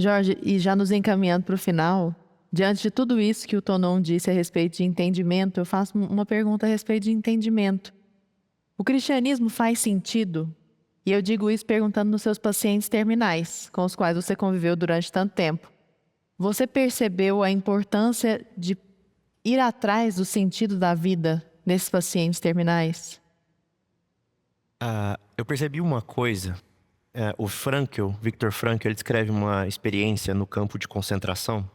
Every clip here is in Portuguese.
Jorge, e já nos encaminhando para o final, diante de tudo isso que o Tonon disse a respeito de entendimento, eu faço uma pergunta a respeito de entendimento. O cristianismo faz sentido? E eu digo isso perguntando nos seus pacientes terminais, com os quais você conviveu durante tanto tempo. Você percebeu a importância de ir atrás do sentido da vida nesses pacientes terminais? Eu percebi uma coisa. O Viktor Frankl, ele descreve uma experiência no campo de concentração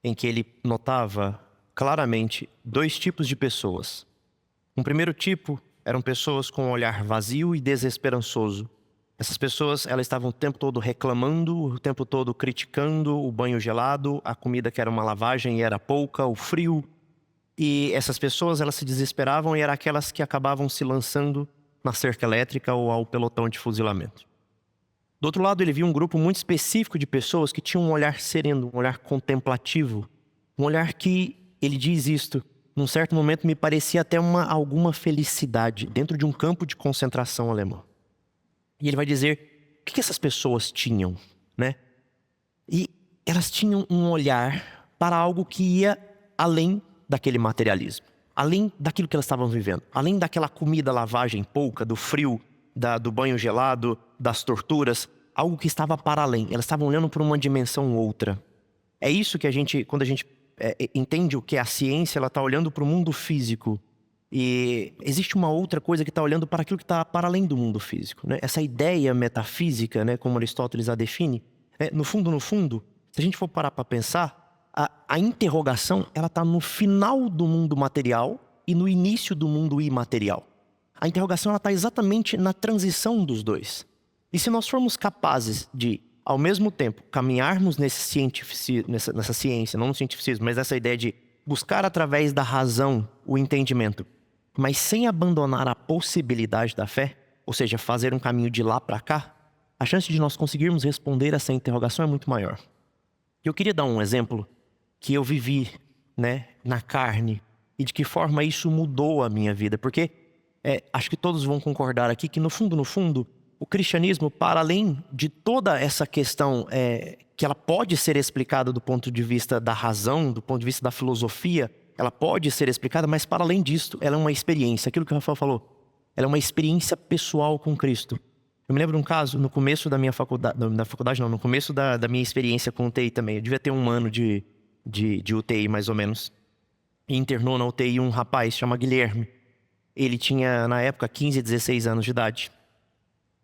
em que ele notava claramente dois tipos de pessoas. Um primeiro tipo eram pessoas com um olhar vazio e desesperançoso. Essas pessoas, elas estavam o tempo todo reclamando, o tempo todo criticando o banho gelado, a comida que era uma lavagem e era pouca, o frio. E essas pessoas, elas se desesperavam e eram aquelas que acabavam se lançando na cerca elétrica ou ao pelotão de fuzilamento. Do outro lado, ele viu um grupo muito específico de pessoas que tinham um olhar sereno, um olhar contemplativo, um olhar que, ele diz isto, num certo momento me parecia até alguma felicidade dentro de um campo de concentração alemão. E ele vai dizer o que essas pessoas tinham, né? E elas tinham um olhar para algo que ia além daquele materialismo, além daquilo que elas estavam vivendo, além daquela comida, lavagem pouca, do frio, do banho gelado, das torturas, algo que estava para além. Elas estavam olhando para uma dimensão outra. É isso que quando a gente entende o que é a ciência, ela está olhando para o mundo físico. E existe uma outra coisa que está olhando para aquilo que está para além do mundo físico, né? Essa ideia metafísica, né, como Aristóteles a define, no fundo, se a gente for parar para pensar, a interrogação ela está no final do mundo material e no início do mundo imaterial. A interrogação está exatamente na transição dos dois. E se nós formos capazes de, ao mesmo tempo, caminharmos nessa ciência, não no cientificismo, mas essa ideia de buscar através da razão o entendimento, mas sem abandonar a possibilidade da fé, ou seja, fazer um caminho de lá para cá, a chance de nós conseguirmos responder essa interrogação é muito maior. Eu queria dar um exemplo que eu vivi, né, na carne, e de que forma isso mudou a minha vida, porque acho que todos vão concordar aqui que no fundo, o cristianismo, para além de toda essa questão que ela pode ser explicada do ponto de vista da razão, do ponto de vista da filosofia, ela pode ser explicada, mas para além disso, ela é uma experiência. Aquilo que o Rafael falou, ela é uma experiência pessoal com Cristo. Eu me lembro de um caso, no começo da minha faculdade, no começo da minha experiência com UTI também. Eu devia ter 1 ano de UTI, mais ou menos. E internou na UTI um rapaz, chama Guilherme. Ele tinha, na época, 15, 16 anos de idade.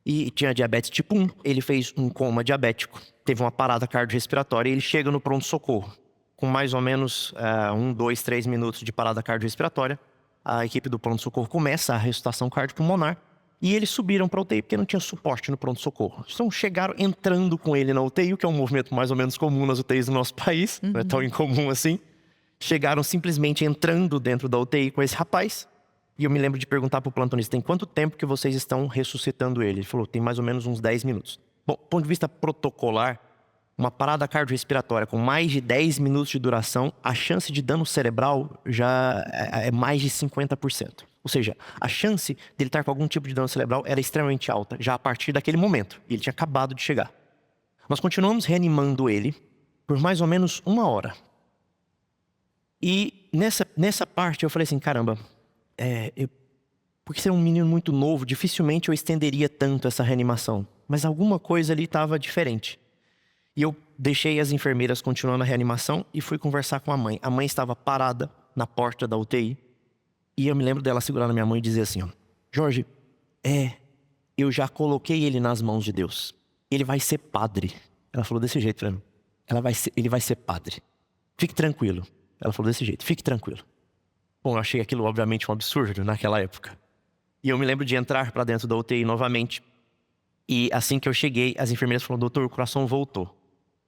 E tinha diabetes tipo 1. Ele fez um coma diabético. Teve uma parada cardiorrespiratória e ele chega no pronto-socorro. Com mais ou menos 1, 2, 3 minutos de parada cardiorrespiratória, a equipe do pronto-socorro começa a ressuscitação cardiopulmonar. E eles subiram para a UTI porque não tinha suporte no pronto-socorro. Então chegaram entrando com ele na UTI, o que é um movimento mais ou menos comum nas UTIs do nosso país. Não é tão incomum assim. Chegaram simplesmente entrando dentro da UTI com esse rapaz. E eu me lembro de perguntar para o plantonista, tem quanto tempo que vocês estão ressuscitando ele? Ele falou, tem mais ou menos uns 10 minutos. Bom, do ponto de vista protocolar, uma parada cardiorrespiratória com mais de 10 minutos de duração, a chance de dano cerebral já é mais de 50%. Ou seja, a chance dele estar com algum tipo de dano cerebral era extremamente alta, já a partir daquele momento. E ele tinha acabado de chegar. Nós continuamos reanimando ele por mais ou menos 1 hora. E nessa parte eu falei assim, caramba, porque ser um menino muito novo, dificilmente eu estenderia tanto essa reanimação. Mas alguma coisa ali estava diferente. E eu deixei as enfermeiras continuando a reanimação e fui conversar com a mãe. A mãe estava parada na porta da UTI. E eu me lembro dela segurar na minha mão e dizer assim, ó, Jorge, eu já coloquei ele nas mãos de Deus. Ele vai ser padre. Ela falou desse jeito pra mim. Ele vai ser padre. Fique tranquilo. Ela falou desse jeito, fique tranquilo. Bom, eu achei aquilo obviamente um absurdo naquela época. E eu me lembro de entrar para dentro da UTI novamente. E assim que eu cheguei, as enfermeiras falaram, doutor, o coração voltou.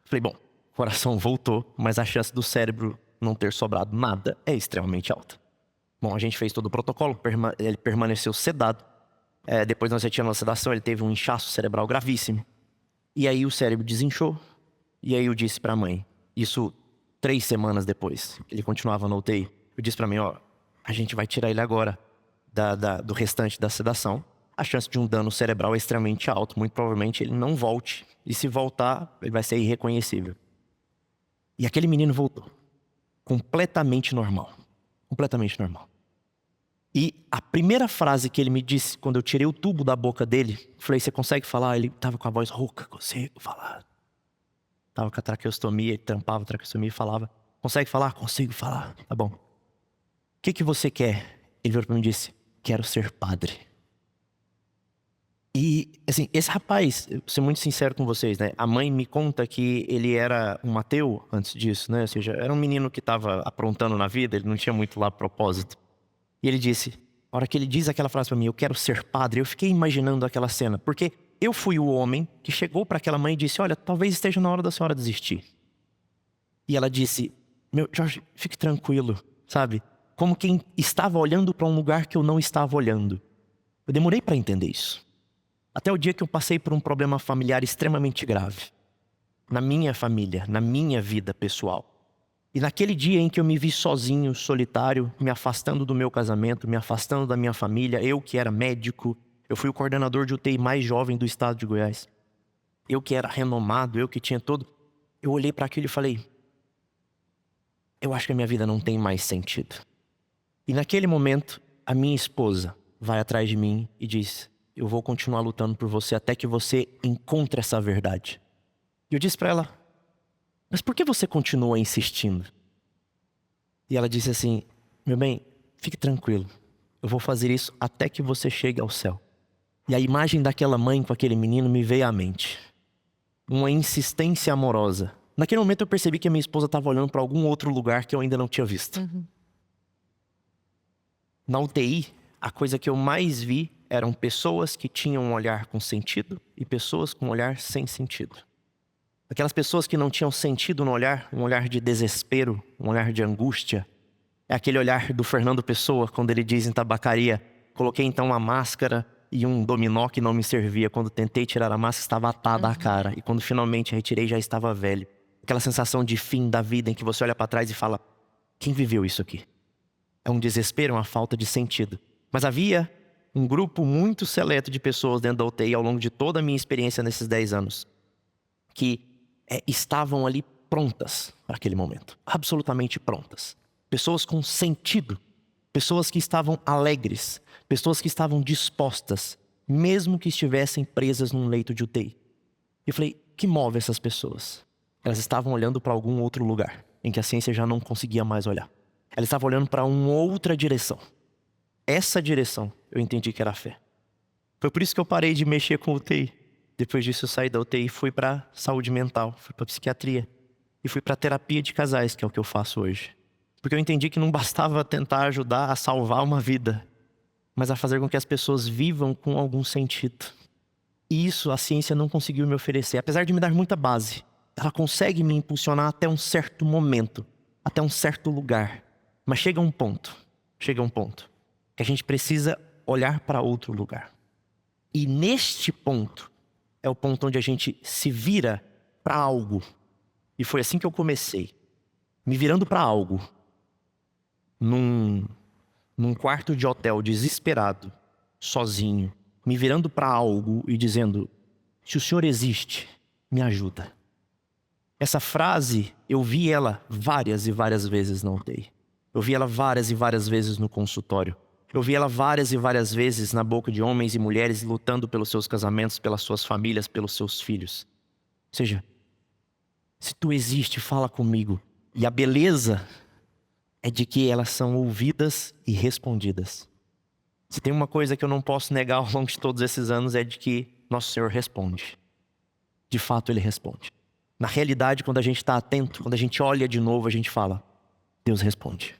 Falei, bom, o coração voltou, mas a chance do cérebro não ter sobrado nada é extremamente alta. Bom, a gente fez todo o protocolo, ele permaneceu sedado. Depois nós retiramos a sedação, ele teve um inchaço cerebral gravíssimo. E aí o cérebro desinchou. E aí eu disse para a mãe, isso 3 semanas depois, ele continuava na UTI. Eu disse para mim, ó, a gente vai tirar ele agora do restante da sedação. a chance de um dano cerebral é extremamente alta. Muito provavelmente ele não volte. E se voltar, ele vai ser irreconhecível. E aquele menino voltou. Completamente normal. Completamente normal. E a primeira frase que ele me disse, quando eu tirei o tubo da boca dele, falei, você consegue falar? Ele estava com a voz rouca, consigo falar. Estava com a traqueostomia, ele trampava a traqueostomia e falava, consegue falar? Consigo falar. Tá bom. O que você quer? Ele virou para mim e disse, quero ser padre. E, assim, esse rapaz, eu vou ser muito sincero com vocês, né? A mãe me conta que ele era um ateu antes disso, né? Ou seja, era um menino que estava aprontando na vida, ele não tinha muito lá propósito. E ele disse, a hora que ele diz aquela frase para mim, eu quero ser padre, eu fiquei imaginando aquela cena. Porque eu fui o homem que chegou para aquela mãe e disse, olha, talvez esteja na hora da senhora desistir. E ela disse, meu Jorge, fique tranquilo, sabe? Como quem estava olhando para um lugar que eu não estava olhando. Eu demorei para entender isso. Até o dia que eu passei por um problema familiar extremamente grave. Na minha família, na minha vida pessoal. E naquele dia em que eu me vi sozinho, solitário, me afastando do meu casamento, me afastando da minha família, eu que era médico, eu fui o coordenador de UTI mais jovem do estado de Goiás. Eu que era renomado, eu que tinha todo... Eu olhei para aquilo e falei, eu acho que a minha vida não tem mais sentido. E naquele momento, a minha esposa vai atrás de mim e diz, eu vou continuar lutando por você até que você encontre essa verdade. E eu disse para ela, mas por que você continua insistindo? E ela disse assim, meu bem, fique tranquilo. Eu vou fazer isso até que você chegue ao céu. E a imagem daquela mãe com aquele menino me veio à mente. Uma insistência amorosa. Naquele momento eu percebi que a minha esposa estava olhando para algum outro lugar que eu ainda não tinha visto. Na UTI, a coisa que eu mais vi eram pessoas que tinham um olhar com sentido e pessoas com um olhar sem sentido. Aquelas pessoas que não tinham sentido no olhar, um olhar de desespero, um olhar de angústia. É aquele olhar do Fernando Pessoa, quando ele diz em Tabacaria, coloquei então uma máscara e um dominó que não me servia. Quando tentei tirar a máscara, estava atada à cara. E quando finalmente retirei, já estava velho. Aquela sensação de fim da vida em que você olha para trás e fala, quem viveu isso aqui? É um desespero, uma falta de sentido. Mas havia um grupo muito seleto de pessoas dentro da UTI ao longo de toda a minha experiência nesses 10 anos. Que estavam ali prontas para aquele momento. Absolutamente prontas. Pessoas com sentido. Pessoas que estavam alegres. Pessoas que estavam dispostas. Mesmo que estivessem presas num leito de UTI. E eu falei, o que move essas pessoas? Elas estavam olhando para algum outro lugar. Em que a ciência já não conseguia mais olhar. Elas estavam olhando para uma outra direção. Essa direção eu entendi que era a fé. Foi por isso que eu parei de mexer com UTI. Depois disso eu saí da UTI e fui para saúde mental, fui para psiquiatria. E fui para terapia de casais, que é o que eu faço hoje. Porque eu entendi que não bastava tentar ajudar a salvar uma vida, mas a fazer com que as pessoas vivam com algum sentido. E isso a ciência não conseguiu me oferecer. Apesar de me dar muita base, ela consegue me impulsionar até um certo momento, até um certo lugar. Mas chega um ponto que a gente precisa olhar para outro lugar. E neste ponto, é o ponto onde a gente se vira para algo. E foi assim que eu comecei. Me virando para algo. Num quarto de hotel, desesperado, sozinho. Me virando para algo e dizendo, se o Senhor existe, me ajuda. Essa frase, eu vi ela várias e várias vezes na UTI. Eu vi ela várias e várias vezes no consultório. Eu vi ela várias e várias vezes na boca de homens e mulheres lutando pelos seus casamentos, pelas suas famílias, pelos seus filhos. Ou seja, se tu existe, fala comigo. E a beleza é de que elas são ouvidas e respondidas. Se tem uma coisa que eu não posso negar ao longo de todos esses anos é de que nosso Senhor responde. De fato, Ele responde. Na realidade, quando a gente está atento, quando a gente olha de novo, a gente fala, Deus responde.